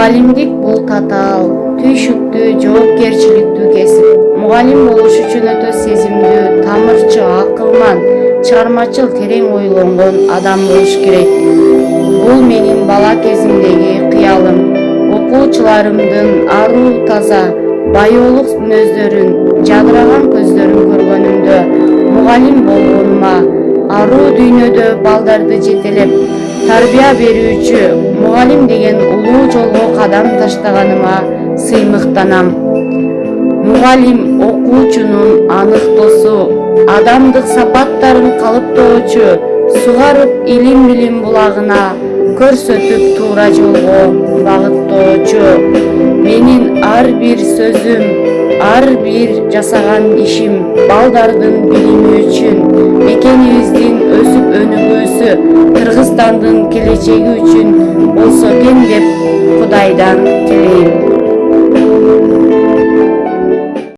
Мугалимдик бул татаал, түйшүктүү, жоопкерчиликтүү кесип. Мугалим болуш үчүн өтө сезимдүү, тамырчы, акылман, чыгармачыл, терең ойлонгон адам болуш керек. Бул менин бала кезимдеги кыялым. Окуучуларымдын аруу, таза, баяолук мүнөздөрүн, жадыраган көздөрүн көргөнүмдө, мугалим болгонума, аруу дүйнөдө балдарды жетелеп, тарбия берүүчү мугалим деген улуу жолго кадам таштаганыма сыймыктанам. Мугалим окуучунун анык досу, адамдык сапаттарын калыптоочу, сугарып илим-билим булагына көрсөтүп туура жолго багыттоочу. Менин ар бир сөзүм, ар бир жасаган ишим балдардын билими үчүн, мекенибиздин өсүп өнүгүүсү, Кыргызстандын келечеги үчүн болсо экен деп Кудайдан